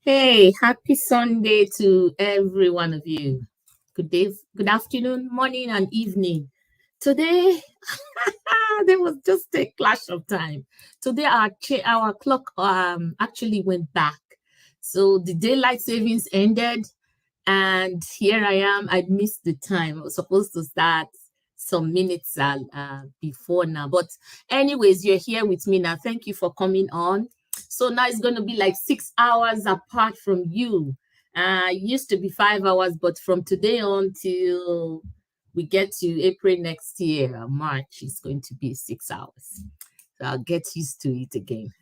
Hey, happy Sunday to every one of you. Good day, good afternoon, morning, and evening. Today, there was just a clash of time. Today, our clock actually went back. So the daylight savings ended, and here I am. I missed the time. I was supposed to start some minutes before now. But anyways, you're here with me now. Thank you for coming on. So now it's going to be like 6 hours apart from you. It used to be 5 hours, but from today on till we get to April next year, March, it's going to be 6 hours. So I'll get used to it again.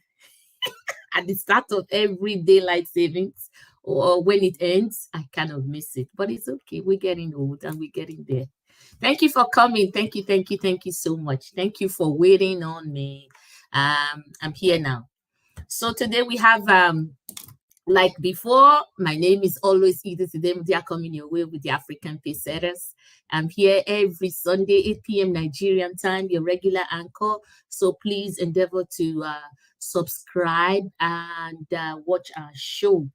At the start of every daylight savings or when it ends, I kind of miss it. But it's okay. We're getting old and we're getting there. Thank you for coming. Thank you so much. Thank you for waiting on me. I'm here now. So today we have like before, my name is always Edith. Today they are coming your way with the African PACESETTERS. I'm here every Sunday, 8 p.m. Nigerian time, your regular anchor. So please endeavor to subscribe and watch our show.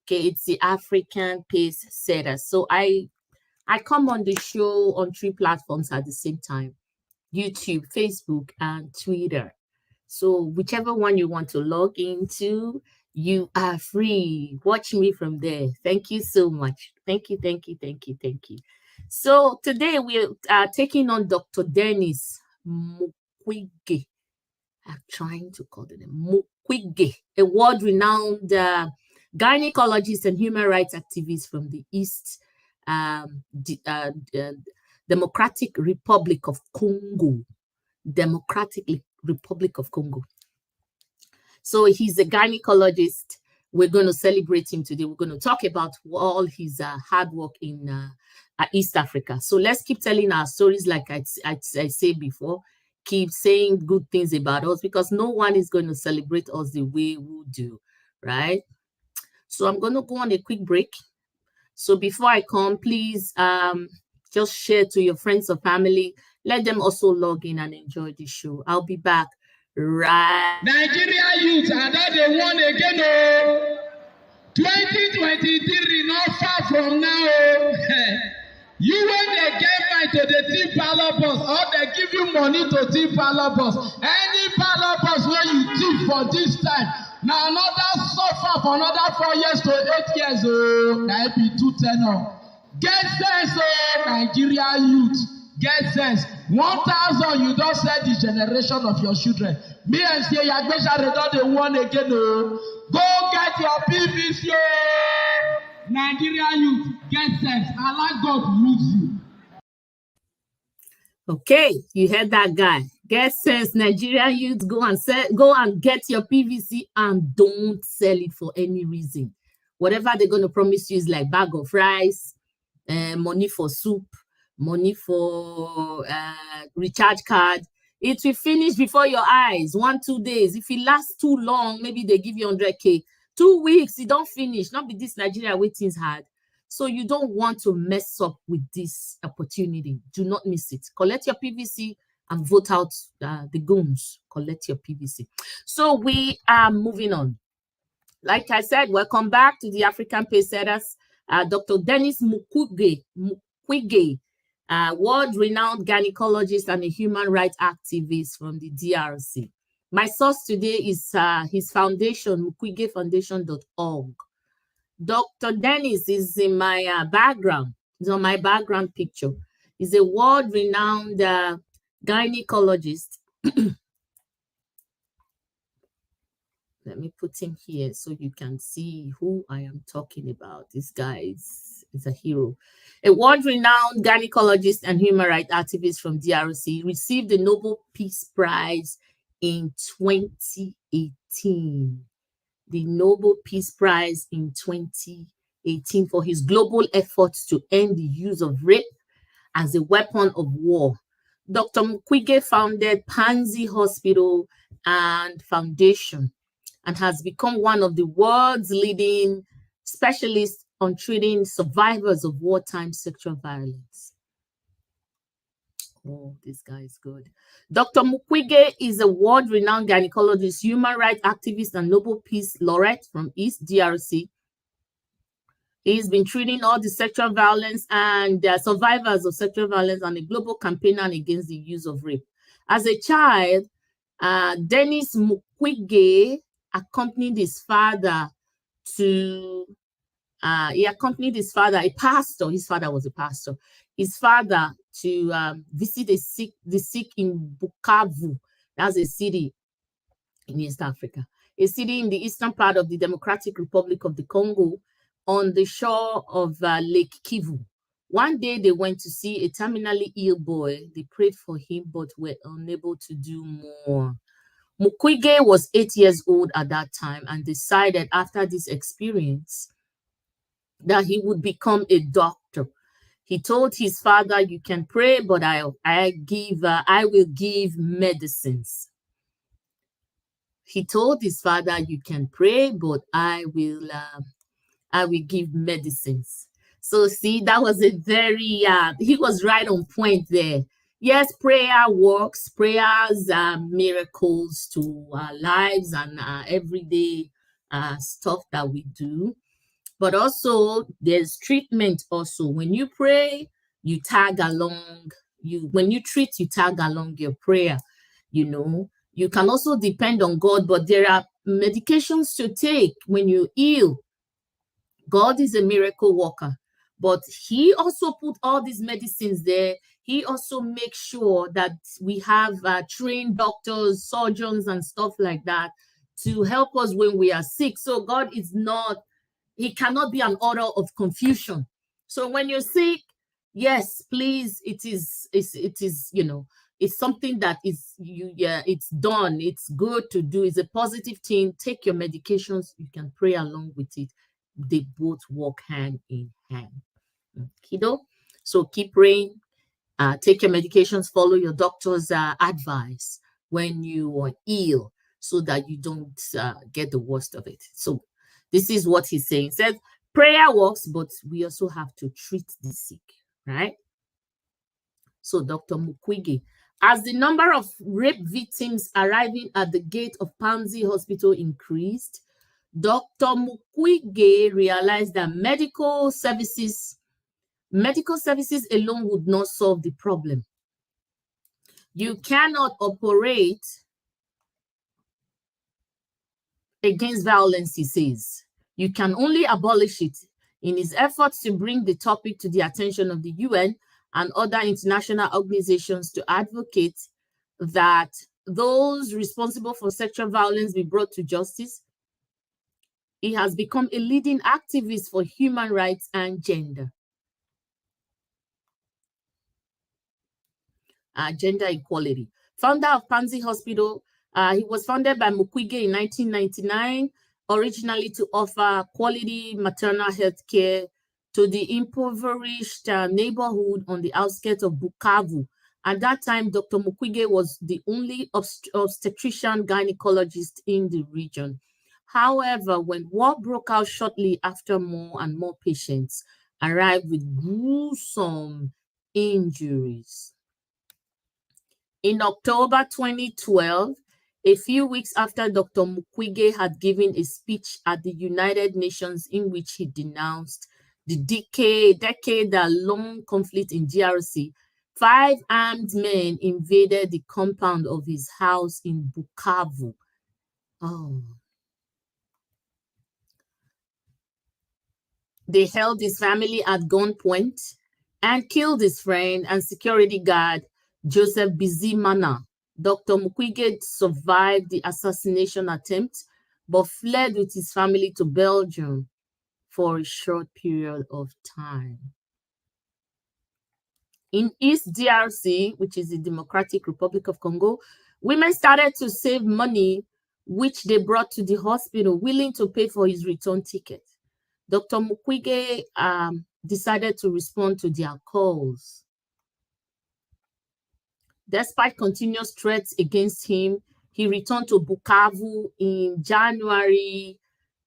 Okay, it's the African PACESETTERS. So I come on the show on 3 platforms at the same time: YouTube, Facebook, and Twitter. So whichever one you want to log into, you are free. Watch me from there. Thank you so much. Thank you. So today we are taking on Dr. Denis Mukwege. I'm trying to call the name Mukwege, a world-renowned gynecologist and human rights activist from the East Democratic Republic of Congo. Republic of Congo. So he's a gynecologist. We're going to celebrate him today. We're going to talk about all his hard work in East Africa. So let's keep telling our stories like I said before. Keep saying good things about us because no one is going to celebrate us the way we do, right? So I'm going to go on a quick break. So before I come, please just share to your friends or family. Let them also log in and enjoy the show. I'll be back right. Nigeria youth are that they won again. Oh, 2023 not far from now. You when they get mind to the team parlor bus or they give you money to team parlor bus. Any parlor bus where you team for this time. Now another suffer for another 4 years to 8 years. Oh, that be 210. Get sense, oh, Nigeria youth. Get sense. 1,000, you don't set the generation of your children. Me and say Yagbesha don't they won again. Oh. Go get your PVC. Nigeria youth, get sense. Allah God moves you. Okay, you heard that guy. Get sense, Nigeria youth. Go and get your PVC and don't sell it for any reason. Whatever they're going to promise you is like bag of rice, money for soup, money for recharge card. It will finish before your eyes. 1-2 days. If it lasts too long, maybe they give you 100K. 2 weeks, it don't finish. Not be this Nigeria waiting's hard. So you don't want to mess up with this opportunity. Do not miss it. Collect your PVC and vote out the goons. Collect your PVC. So we are moving on. Like I said, welcome back to the African PACESETTERS. Dr. Denis Mukwege, world-renowned gynecologist and a human rights activist from the DRC. My source today is his foundation, mukwegefoundation.org. Dr. Denis is in my background. He's on my background picture. He's a world-renowned gynecologist. Let me put him here so you can see who I am talking about. This guy is a hero. A world-renowned gynecologist and human rights activist from DRC, received the Nobel Peace Prize in 2018. The Nobel Peace Prize in 2018 for his global efforts to end the use of rape as a weapon of war. Dr. Mukwege founded Pansy Hospital and Foundation and has become one of the world's leading specialists on treating survivors of wartime sexual violence. Oh, this guy is good. Dr. Mukwege is a world-renowned gynecologist, human rights activist, and Nobel Peace Laureate from East DRC. He's been treating all the sexual violence and survivors of sexual violence and a global campaigner against the use of rape. As a child, Denis Mukwege accompanied his father to, a pastor. His father was a pastor. His father to visit the sick in Bukavu. That's a city in East Africa, a city in the eastern part of the Democratic Republic of the Congo, on the shore of Lake Kivu. One day they went to see a terminally ill boy. They prayed for him, but were unable to do more. Mukwege was 8 years old at that time and decided after this experience that he would become a doctor. He told his father, "You can pray, but I will give medicines." He told his father, "You can pray, but I will give medicines." So see, that was a very, he was right on point there. Yes, prayer works. Prayers are miracles to our lives and everyday stuff that we do. But also there's treatment also. When you pray, you tag along. When you treat, you tag along your prayer, you know. You can also depend on God, but there are medications to take when you heal. God is a miracle worker, but he also put all these medicines there. He also makes sure that we have trained doctors, surgeons, and stuff like that to help us when we are sick. So God is not, he cannot be an author of confusion. So when you're sick, yes, please, it is, you know, it's something that is, it's done. It's good to do. It's a positive thing. Take your medications. You can pray along with it. They both work hand in hand. Kiddo. So keep praying. Take your medications. Follow your doctor's advice when you are ill, so that you don't get the worst of it. So this is what he's saying. He says prayer works, but we also have to treat the sick, right? So Dr. Mukwege, as the number of rape victims arriving at the gate of Panzi Hospital increased, Dr. Mukwege realized that medical services alone would not solve the problem. You cannot operate against violence, he says. You can only abolish it. In his efforts to bring the topic to the attention of the UN and other international organizations to advocate that those responsible for sexual violence be brought to justice, he has become a leading activist for human rights and gender equality. Founder of Panzi Hospital, he was founded by Mukwege in 1999, originally to offer quality maternal health care to the impoverished neighborhood on the outskirts of Bukavu. At that time, Dr. Mukwege was the only obstetrician gynecologist in the region. However, when war broke out shortly after, more and more patients arrived with gruesome injuries. In October 2012, a few weeks after Dr. Mukwege had given a speech at the United Nations in which he denounced the decade-long conflict in DRC, 5 armed men invaded the compound of his house in Bukavu. Oh. They held his family at gunpoint and killed his friend and security guard, Joseph Bizimana. Dr. Mukwege survived the assassination attempt, but fled with his family to Belgium for a short period of time. In East DRC, which is the Democratic Republic of Congo, women started to save money, which they brought to the hospital, willing to pay for his return ticket. Dr. Mukwege decided to respond to their calls. Despite continuous threats against him, he returned to Bukavu in January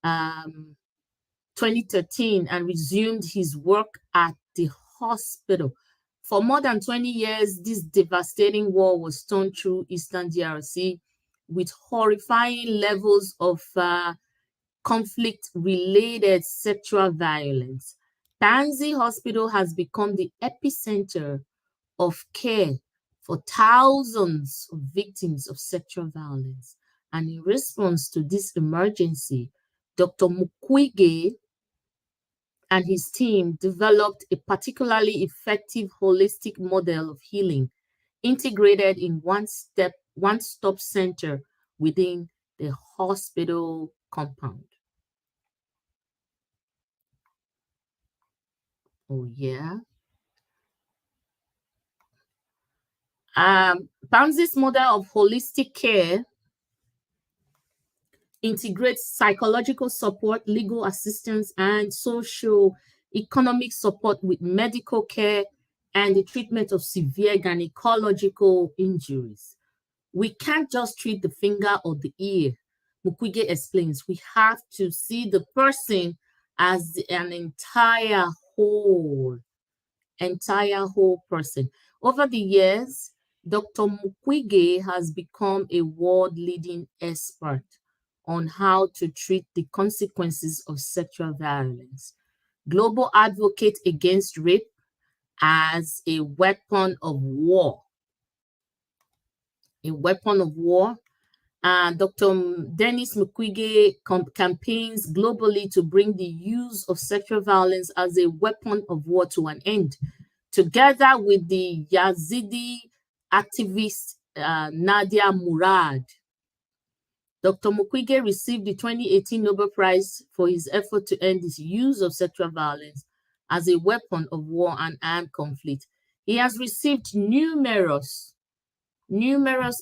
2013 and resumed his work at the hospital. For more than 20 years, this devastating war was torn through Eastern DRC with horrifying levels of conflict-related sexual violence. Panzi Hospital has become the epicenter of care for thousands of victims of sexual violence. And in response to this emergency, Dr. Mukwege and his team developed a particularly effective holistic model of healing integrated in one-stop center within the hospital compound. Oh, yeah. Panzi's model of holistic care integrates psychological support, legal assistance, and socio-economic support with medical care and the treatment of severe gynecological injuries. We can't just treat the finger or the ear. Mukwege explains, we have to see the person as an entire whole person. Over the years, Dr. Mukwege has become a world-leading expert on how to treat the consequences of sexual violence. Global advocate against rape as a weapon of war. Dr. Denis Mukwege campaigns globally to bring the use of sexual violence as a weapon of war to an end. Together with the Yazidi activist Nadia Murad, Dr. Mukwege received the 2018 Nobel Prize for his effort to end the use of sexual violence as a weapon of war and armed conflict. He has received numerous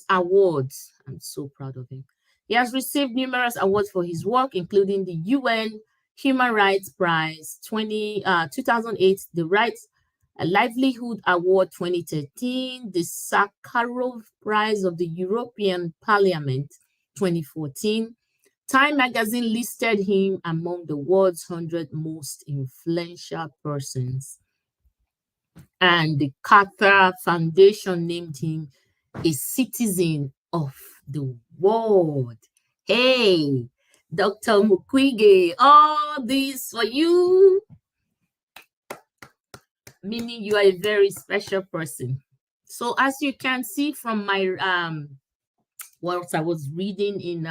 awards. I'm so proud of him. He has received numerous awards for his work, including the UN Human Rights Prize 2008, the Livelihood Award 2013, the Sakharov Prize of the European Parliament 2014. Time magazine listed him among the world's 100 most influential persons. And the Carter Foundation named him a citizen of the world. Hey, Dr. Mukwege, all this for you, meaning you are a very special person. So as you can see from my what I was reading in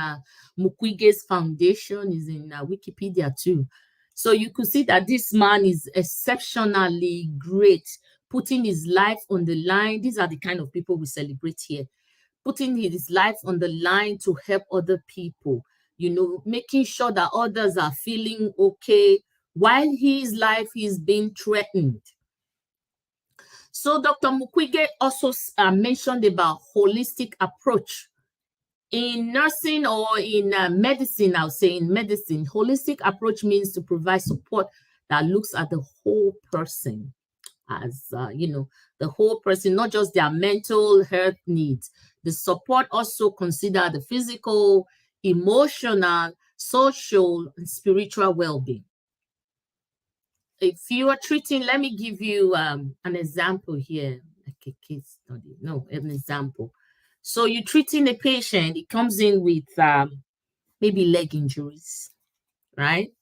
Mukwege's foundation is in Wikipedia too. So you could see that this man is exceptionally great, putting his life on the line. These are the kind of people we celebrate here. Putting his life on the line to help other people, you know, making sure that others are feeling okay while his life is being threatened. So Dr. Mukwege also mentioned about holistic approach. In nursing or in medicine, I'll say in medicine, holistic approach means to provide support that looks at the whole person as, the whole person, not just their mental health needs. The support also consider the physical, emotional, social, and spiritual well-being. If you are treating, let me give you an example here, like a case study. No, an example. So you're treating a patient, it comes in with maybe leg injuries, right?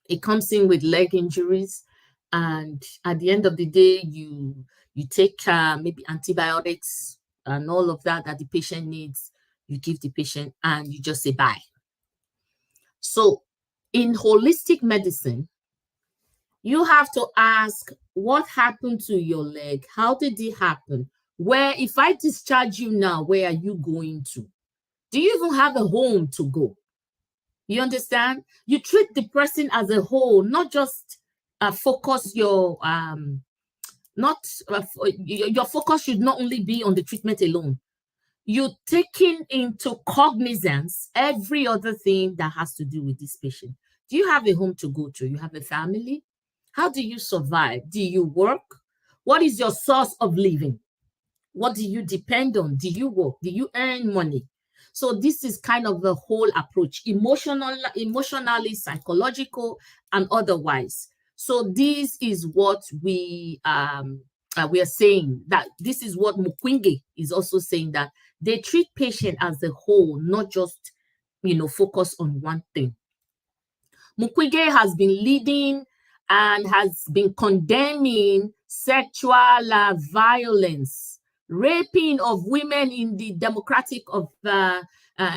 It comes in with leg injuries, and at the end of the day, you take maybe antibiotics and all of that the patient needs. You give the patient and you just say bye. So in holistic medicine, you have to ask, what happened to your leg? How did it happen? Where, if I discharge you now, where are you going to? Do you even have a home to go? You understand? You treat the person as a whole, not just focus your your focus should not only be on the treatment alone. You're taking into cognizance every other thing that has to do with this patient. Do you have a home to go to? You have a family? How do you survive? Do you work? What is your source of living? What do you depend on? Do you work? Do you earn money? So this is kind of the whole approach, emotionally, psychological, and otherwise. So this is what we are saying, that this is what Mukwege is also saying, that they treat patient as a whole, not just, focus on one thing. Mukwege has been leading and has been condemning sexual violence, raping of women in the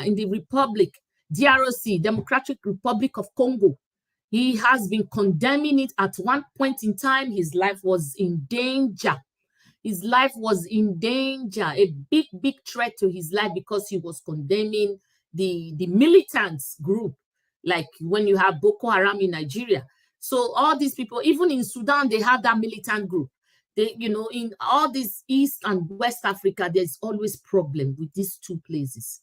in the Republic, DRC, Democratic Republic of Congo. He has been condemning it. At one point in time, his life was in danger. His life was in danger, a big, big threat to his life, because he was condemning the militants group, like when you have Boko Haram in Nigeria. So all these people, even in Sudan, they have that militant group. They, you know, in all this East and West Africa, there's always problem with these two places.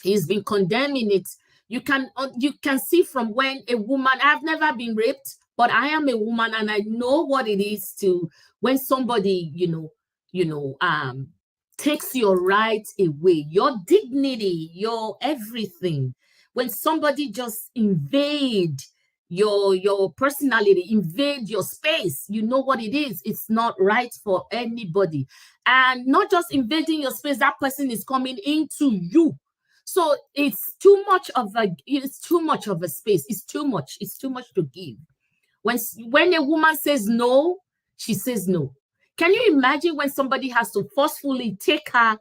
He's been condemning it. You can see from when a woman, I've never been raped, but I am a woman and I know what it is to, when somebody, takes your rights away, your dignity, your everything. When somebody just invade your personality, invade your space, you know what it is. It's not right for anybody. And not just invading your space, that person is coming into you. So it's too much of a space. It's too much to give. When a woman says no, she says no. Can you imagine when somebody has to forcefully take her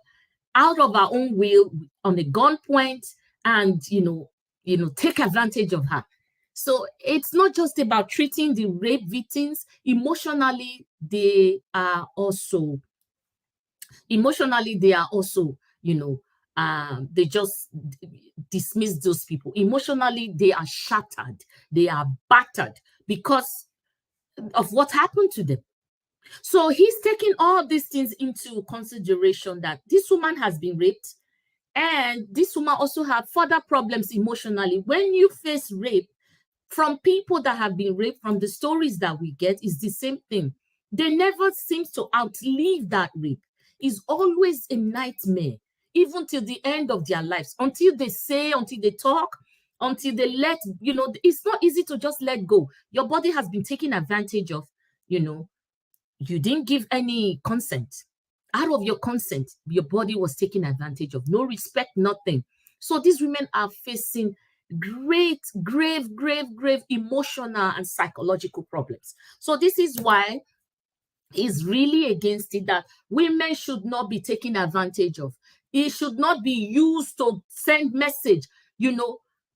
out of her own will on a gunpoint and take advantage of her? So it's not just about treating the rape victims. Emotionally, they are also, they just dismiss those people. Emotionally, they are shattered. They are battered because of what happened to them. So he's taking all these things into consideration, that this woman has been raped, and this woman also had further problems emotionally. When you face rape from people that have been raped, from the stories that we get, is the same thing. They never seem to outlive that rape. It's always a nightmare, even till the end of their lives, until they say, until they talk, until they let, it's not easy to just let go. Your body has been taken advantage of, you didn't give any consent. Out of your consent, your body was taken advantage of. No respect, nothing. So these women are facing grave emotional and psychological problems. So this is why he's really against it, that women should not be taken advantage of. It should not be used to send message,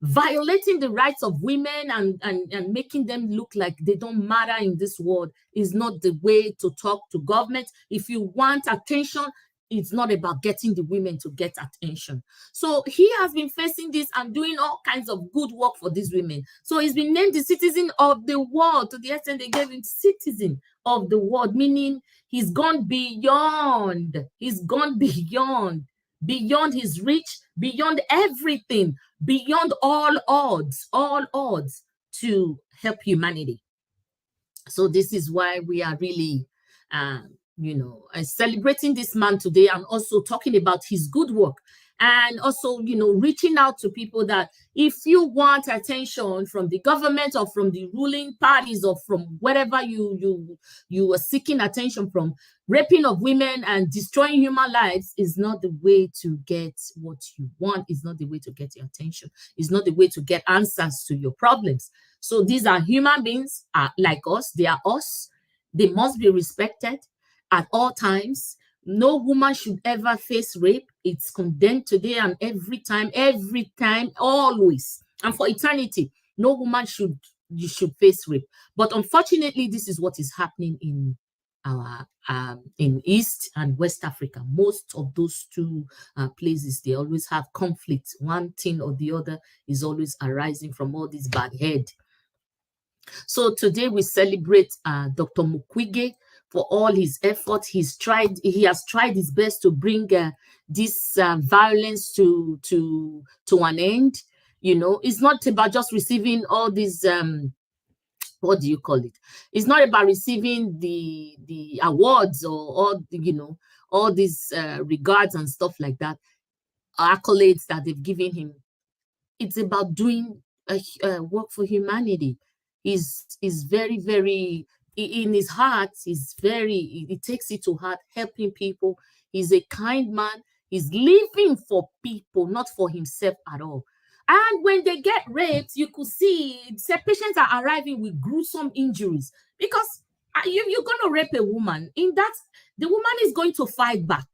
violating the rights of women and making them look like they don't matter in this world is not the way to talk to government. If you want attention, it's not about getting the women to get attention. So he has been facing this and doing all kinds of good work for these women. So he's been named the citizen of the world, to the extent they gave him citizen of the world, meaning he's gone beyond. He's gone beyond his reach, beyond everything, beyond all odds to help humanity. So this is why we are really celebrating this man today, and also talking about his good work, and also reaching out to people that if you want attention from the government or from the ruling parties or from wherever you are seeking attention from, raping of women and destroying human lives is not the way to get what you want. Is not the way to get your attention. Is not the way to get answers to your problems. So these are human beings, like us. They are us. They must be respected at all times. No woman should ever face rape. It's condemned today and every time, always, and for eternity. No woman should face rape. But unfortunately, this is what is happening in our in East and West Africa. Most of those two places, they always have conflict. One thing or the other is always arising from all this bad head. So today we celebrate Dr. Mukwege for all his efforts. He has tried his best to bring this violence to an end. It's not about just receiving all these what do you call it? It's not about receiving the awards or all these regards and stuff like that, accolades that they've given him. It's about doing work for humanity. He's very, very, in his heart, he takes it to heart, helping people. He's a kind man. He's living for people, not for himself at all. And when they get raped, you could see patients are arriving with gruesome injuries because you're going to rape a woman. In that, the woman is going to fight back.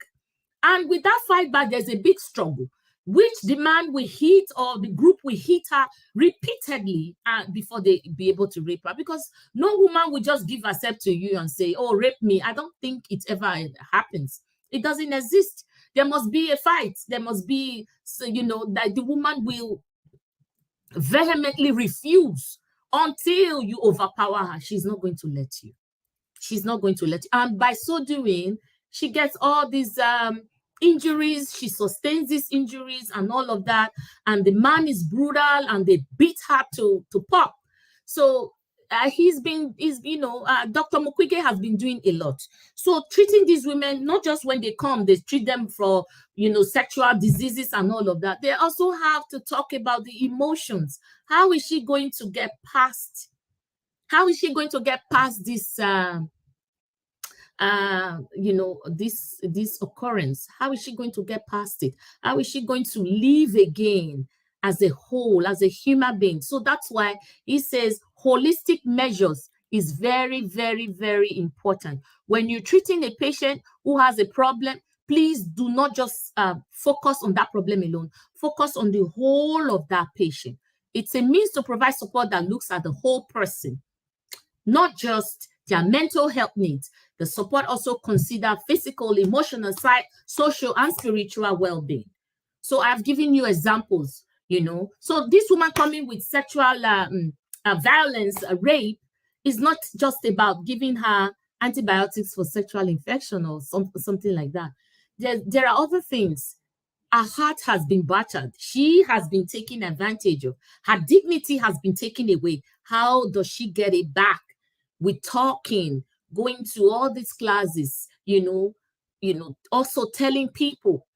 And with that fight back, there's a big struggle, which the man will hit or the group will hit her repeatedly before they be able to rape her. Because no woman will just give herself to you and say, oh, rape me. I don't think it ever happens. It doesn't exist. There must be a fight. There must be, that the woman will vehemently refuse until you overpower her. She's not going to let you. She's not going to let you. And by so doing, she gets all these injuries. She sustains these injuries and all of that. And the man is brutal and they beat her to pop. So Dr. Mukwege has been doing a lot. So treating these women, not just when they come, they treat them for, sexual diseases and all of that. They also have to talk about the emotions. How is she going to get past? How is she going to get past this, this occurrence? How is she going to get past it? How is she going to live again as a whole, as a human being? So that's why he says holistic measures is very, very, very important. When you're treating a patient who has a problem, please do not just focus on that problem alone. Focus on the whole of that patient. It's a means to provide support that looks at the whole person, not just their mental health needs. The support also consider physical, emotional, social, and spiritual well-being. So I've given you examples, So this woman coming with sexual violence, rape, is not just about giving her antibiotics for sexual infection or something like that. There are other things. Her heart has been battered. She has been taken advantage of. Her dignity has been taken away. How does she get it back? With talking, going to all these classes, also telling people.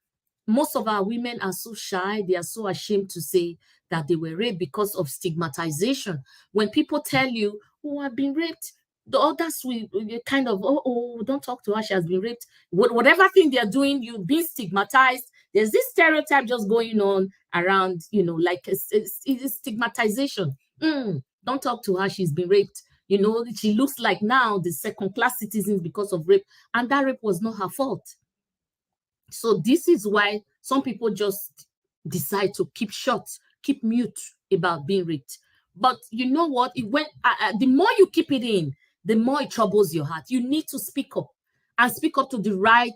Most of our women are so shy. They are so ashamed to say that they were raped because of stigmatization. When people tell you, oh, I've been raped, the others will kind of, oh, don't talk to her, she has been raped. Whatever thing they're doing, you've been stigmatized. There's this stereotype just going on around, like it's stigmatization. Don't talk to her, she's been raped. She looks like now the second-class citizens because of rape. And that rape was not her fault. So this is why some people just decide to keep short, keep mute about being raped. But you know what? The more you keep it in, the more it troubles your heart. You need to speak up and speak up to the right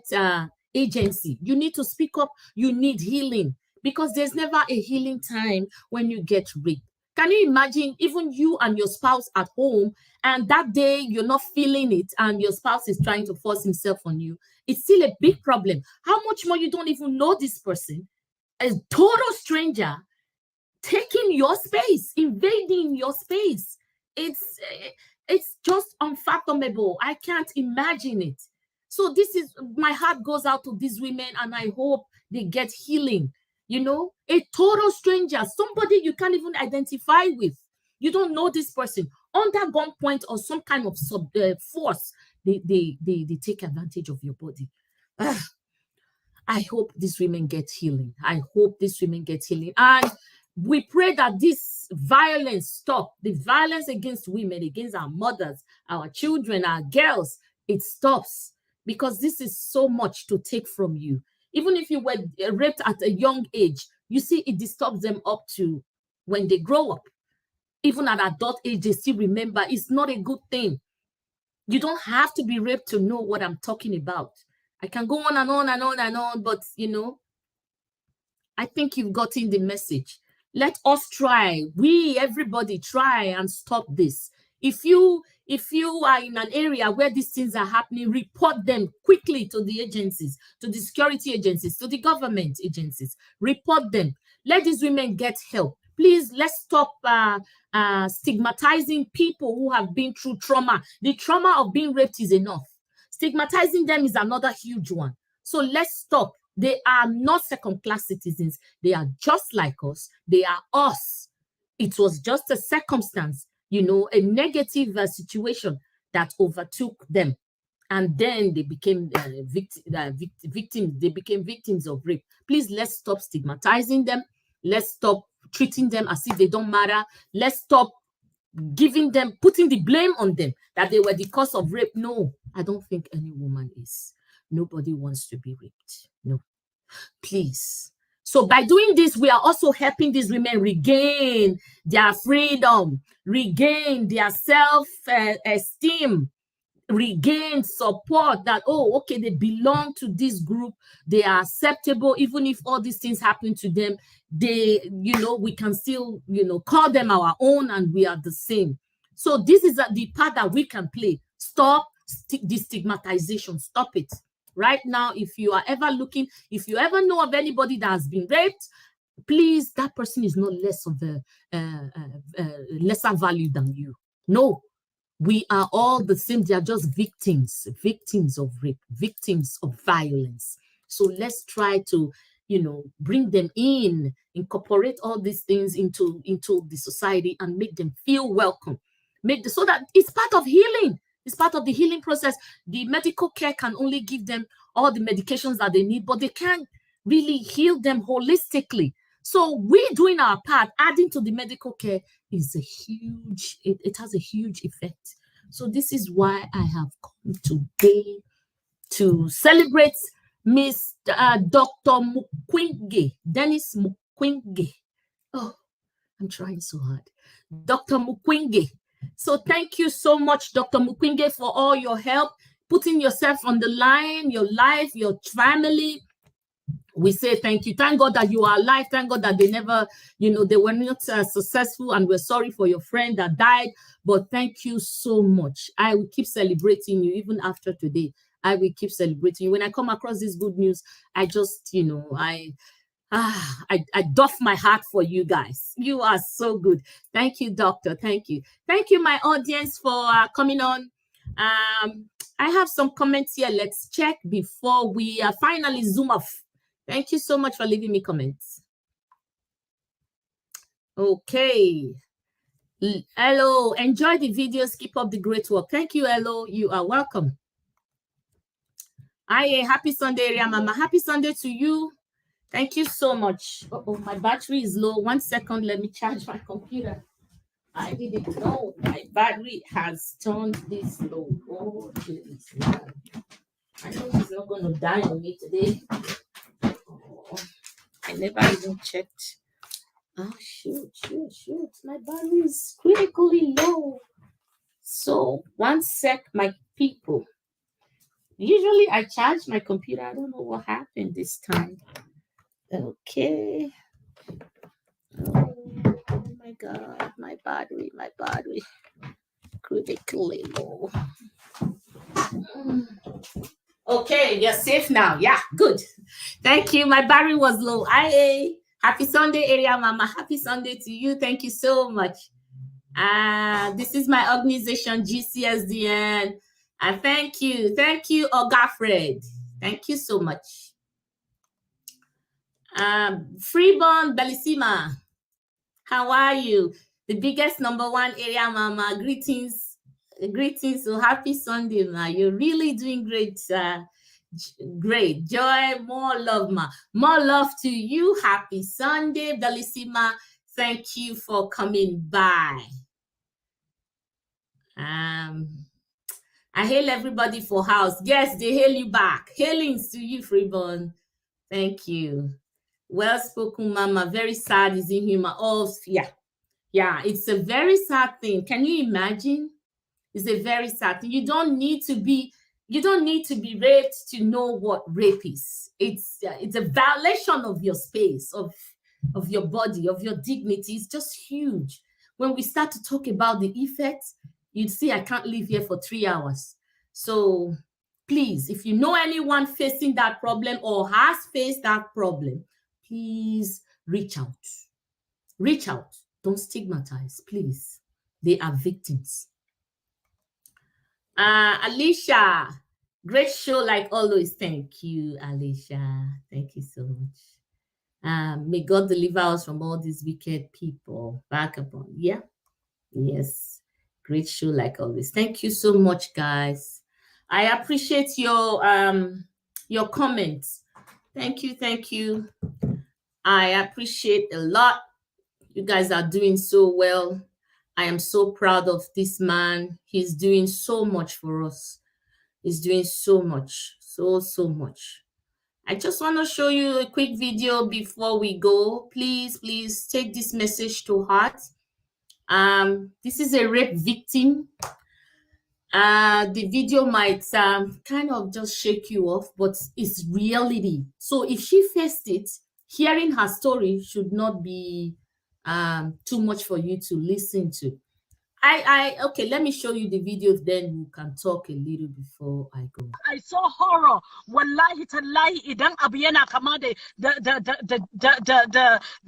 agency. You need to speak up. You need healing because there's never a healing time when you get raped. Can you imagine even you and your spouse at home and that day you're not feeling it and your spouse is trying to force himself on you? It's still a big problem. How much more you don't even know this person, a total stranger, taking your space, invading your space. It's just unfathomable. I can't imagine it. So my heart goes out to these women and I hope they get healing. A total stranger, somebody you can't even identify with. You don't know this person. Under gunpoint or some kind of force, they take advantage of your body. I hope these women get healing. I hope these women get healing. And we pray that this violence stop. The violence against women, against our mothers, our children, our girls, it stops. Because this is so much to take from you. Even if you were raped at a young age, you see it disturbs them up to when they grow up. Even at adult age, they still remember. It's not a good thing. You don't have to be raped to know what I'm talking about. I can go on and on and on and on, but I think you've gotten the message. Let us try. Everybody try and stop this. If you are in an area where these things are happening, report them quickly to the agencies, to the security agencies, to the government agencies. Report them. Let these women get help. Please, let's stop stigmatizing people who have been through trauma. The trauma of being raped is enough. Stigmatizing them is another huge one. So let's stop. They are not second-class citizens. They are just like us. They are us. It was just a circumstance, a negative situation that overtook them. And then they became victims. They became victims of rape. Please, let's stop stigmatizing them. Let's stop treating them as if they don't matter. Let's stop putting the blame on them that they were the cause of rape. No, I don't think any woman is. Nobody wants to be raped. No, please. So by doing this, we are also helping these women regain their freedom, regain their self-esteem, regain support that, oh, okay, they belong to this group, they are acceptable. Even if all these things happen to them, they, we can still, call them our own, and we are the same. So this is the part that we can play. Stop the stigmatization. Stop it right now. If you are ever looking, if you ever know of anybody that has been raped, please, that person is not less of a lesser value than you. No, we are all the same. They are just victims of rape, victims of violence. So let's try to, bring them in, incorporate all these things into the society and make them feel welcome. So that it's part of healing. It's part of the healing process. The medical care can only give them all the medications that they need, but they can't really heal them holistically. So we doing our part, adding to the medical care is it has a huge effect. So this is why I have come today to celebrate Miss Dr. Mukwege, Denis Mukwege. Oh, I'm trying so hard. Dr. Mukwege. So thank you so much, Dr. Mukwege, for all your help, putting yourself on the line, your life, your family. We say thank you. Thank God that you are alive. Thank God that they never, they were not successful, and we're sorry for your friend that died. But thank you so much. I will keep celebrating you even after today. I will keep celebrating you. When I come across this good news, I just, I doff my heart for you guys. You are so good. Thank you, doctor. Thank you. Thank you, my audience, for coming on. I have some comments here. Let's check before we finally zoom off. Thank you so much for leaving me comments. Okay. Hello. Enjoy the videos. Keep up the great work. Thank you, hello. You are welcome. Aye, happy Sunday, Ria Mama. Happy Sunday to you. Thank you so much. Uh-oh, my battery is low. 1 second. Let me charge my computer. I didn't know my battery has turned this low. Oh, jeez. I know it's not going to die on me today. Oh, I never even checked. Oh, shoot. My battery is critically low. So 1 sec, my people. Usually I charge my computer. I don't know what happened this time. Okay. Oh my God, my battery. Critically low. Okay, you're safe now. Yeah, good. Thank you. My battery was low. Happy Sunday, Area Mama. Happy Sunday to you. Thank you so much. This is my organization, GCSDN. Thank you, Oga Fred. Thank you so much. Freeborn Bellissima, how are you? The biggest #1 area mama. Greetings. So happy Sunday, ma. You're really doing great. Great. Joy, more love, ma. More love to you. Happy Sunday, Bellissima. Thank you for coming by. I hail everybody for house. Yes, they hail you back. Hailings to you, Freeborn. Thank you. Well spoken, Mama. Very sad is inhuman. Oh, yeah. It's a very sad thing. Can you imagine? It's a very sad thing. You don't need to be raped to know what rape is. It's a violation of your space, of your body, of your dignity. It's just huge. When we start to talk about the effects, you'd see I can't live here for 3 hours. So please, if you know anyone facing that problem or has faced that problem, please reach out. Reach out. Don't stigmatize, please. They are victims. Alicia, great show like always. Thank you, Alicia. Thank you so much. May God deliver us from all these wicked people. Back upon. Yeah. Yes. Great show like always. Thank you so much, guys. I appreciate your comments. Thank you. I appreciate a lot. You guys are doing so well. I am so proud of this man. He's doing so much for us. He's doing so much, so much. I just want to show you a quick video before we go. Please take this message to heart. This is a rape victim. The video might kind of just shake you off, but it's reality. So if she faced it, hearing her story should not be too much for you to listen to. Okay, let me show you the video, then we can talk a little before I go. I saw horror. Wallahi tallahi idan abu yana kama da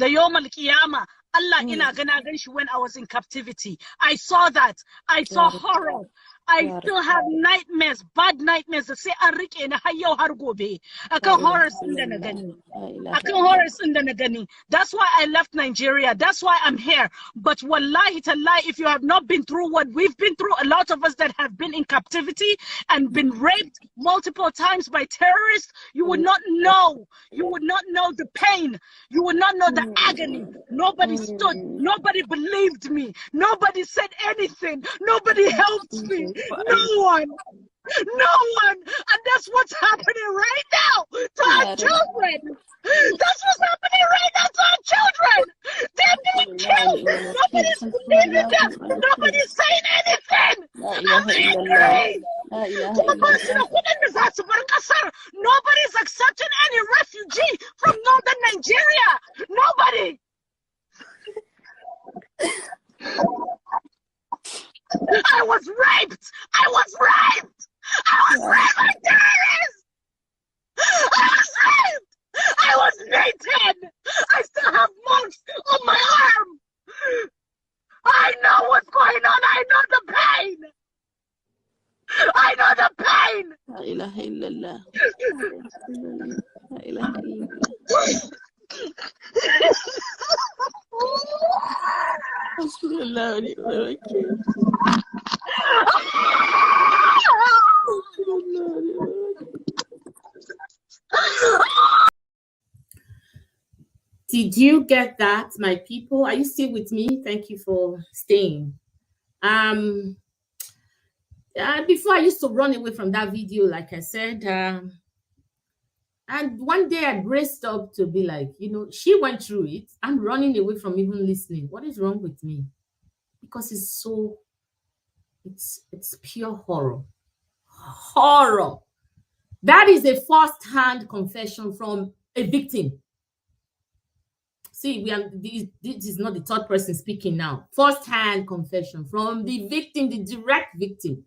yawm al-qiyamah. Allah ina gana gan shi when I was in captivity. I saw that. I saw horror. I still have nightmares, bad nightmares da sai an rike ni har yau har gobe akan horrors din da na gani. Akan horrors din da na gani. That's why I left Nigeria. That's why I'm here. But wallahi tallahi, if you have not been through what we've been through, a lot of us that have been in captivity and been raped multiple times by terrorists, you would not know. You would not know the pain. You would not know the agony. Nobody stood. Nobody believed me. Nobody said anything. Nobody helped me. No one. No one. And that's what's happening right now to our children. That's what's happening right now to our children. They're being killed. Nobody's believing them. Nobody's saying anything. I'm angry. Nobody's accepting any refugee from northern Nigeria. Nobody. I was raped. I was raped. I was raped by terrorists. I was raped. I was beaten. I still have marks on my arm. I know what's going on. I know the pain. I know the pain. La ilaha illallah. La ilaha illallah. Did you get that, my people? Are you still with me? Thank you for staying. Before I used to run away from that video, like I said, and one day I braced up to be like, you know, she went through it. I'm running away from even listening. What is wrong with me? Because it's pure horror. Horror. That is a first-hand confession from a victim. See, this is not the third person speaking now. First-hand confession from the victim, the direct victim.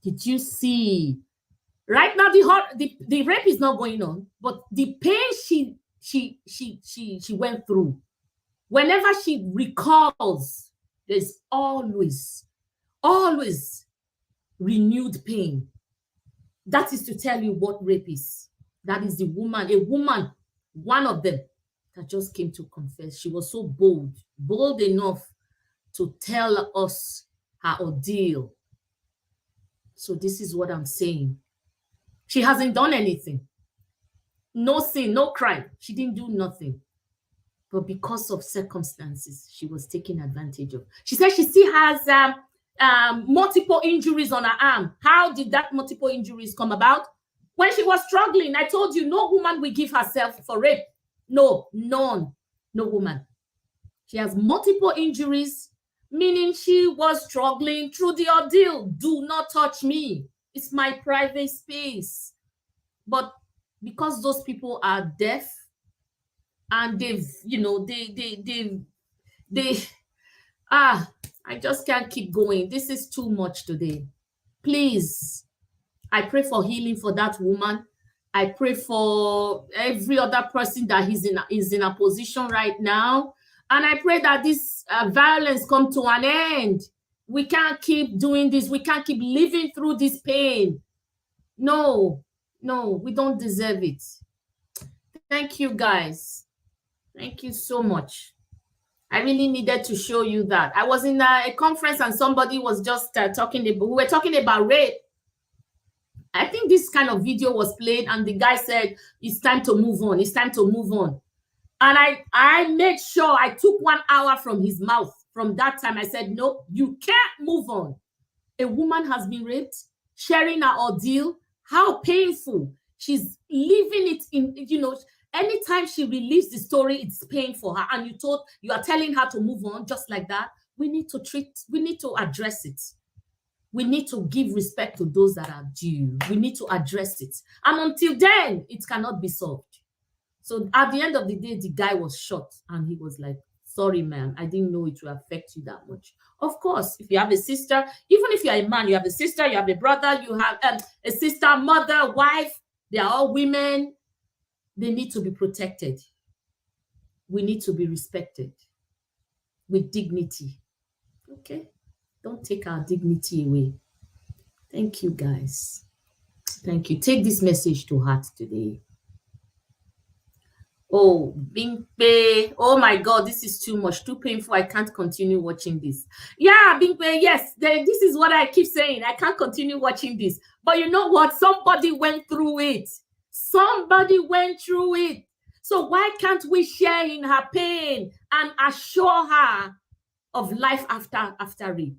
Did you see? Right now, the rape is not going on, but the pain she went through, whenever she recalls, there's always renewed pain. That is to tell you what rape is. That is a woman, one of them, that just came to confess. She was so bold enough to tell us her ordeal. So this is what I'm saying. She hasn't done anything. No sin, no crime. She didn't do nothing. But because of circumstances, she was taken advantage of. She said she still has multiple injuries on her arm. How did that multiple injuries come about? When she was struggling, I told you, no woman will give herself for rape. No, none. No woman. She has multiple injuries, meaning she was struggling through the ordeal. Do not touch me. It's my private space. But because those people are deaf and I just can't keep going. This is too much today. Please, I pray for healing for that woman. I pray for every other person that is in a position right now. And I pray that this violence come to an end. We can't keep doing this. We can't keep living through this pain. No, we don't deserve it. Thank you, guys. Thank you so much. I really needed to show you that. I was in a conference and somebody was just we were talking about rape. I think this kind of video was played and the guy said, it's time to move on. It's time to move on. And I made sure I took 1 hour from his mouth. From that time, I said, no, you can't move on. A woman has been raped, sharing her ordeal. How painful. She's living it in, anytime she relieves the story, it's pain for her. And you are telling her to move on just like that. We need to address it. We need to give respect to those that are due. We need to address it. And until then, it cannot be solved. So at the end of the day, the guy was shot and he was like, sorry, man, I didn't know it would affect you that much. Of course, if you have a sister, even if you're a man, you have a sister, you have a brother, you have a sister, mother, wife, they are all women. They need to be protected. We need to be respected with dignity. Okay? Don't take our dignity away. Thank you, guys. Thank you. Take this message to heart today. Oh, Bingpe. Oh my God, this is too much, too painful. I can't continue watching this. Yeah, Bingpe, yes, this is what I keep saying. I can't continue watching this. But you know what? Somebody went through it. Somebody went through it. So why can't we share in her pain and assure her of life after rape?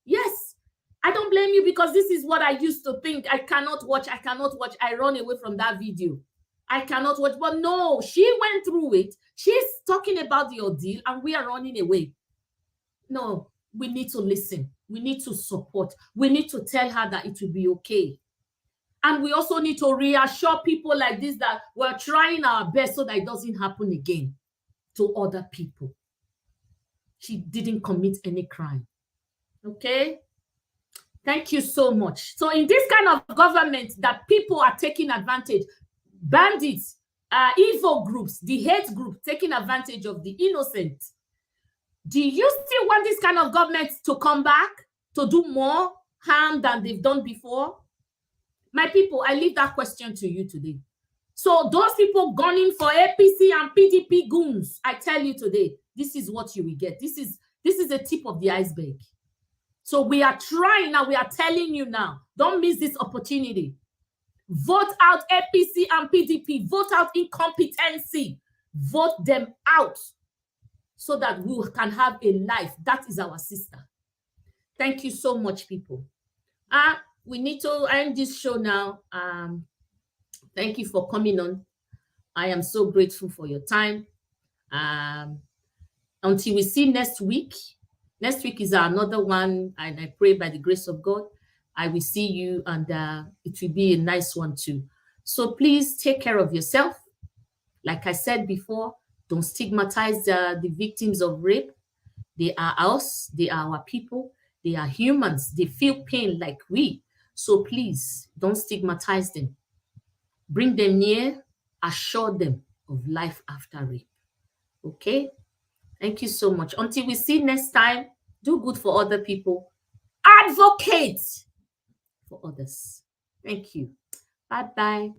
Yes, I don't blame you, because this is what I used to think. I cannot watch. I run away from that video. I cannot watch. But no, she went through it. She's talking about the ordeal and we are running away. No, we need to listen. We need to support. We need to tell her that it will be okay. And we also need to reassure people like this that we're trying our best so that it doesn't happen again to other people. She didn't commit any crime. Okay? Thank you so much. So in this kind of government that people are taking advantage, bandits, evil groups, the hate group taking advantage of the innocent, do you still want this kind of government to come back to do more harm than they've done before? My people, I leave that question to you today. So those people gunning for APC and PDP goons, I tell you today, this is what you will get. This is the tip of the iceberg. So we are trying now, we are telling you now, don't miss this opportunity. Vote out APC and PDP. Vote out incompetency. Vote them out so that we can have a life. That is our sister. Thank you so much, people. We need to end this show now. Thank you for coming on. I am so grateful for your time. Until we see next week. Next week is another one, and I pray by the grace of God, I will see you, and it will be a nice one too. So please take care of yourself. Like I said before, don't stigmatize the victims of rape. They are us. They are our people. They are humans. They feel pain like we. So please don't stigmatize them. Bring them near. Assure them of life after rape. Okay? Thank you so much. Until we see next time, do good for other people. Advocate for others. Thank you. Bye-bye.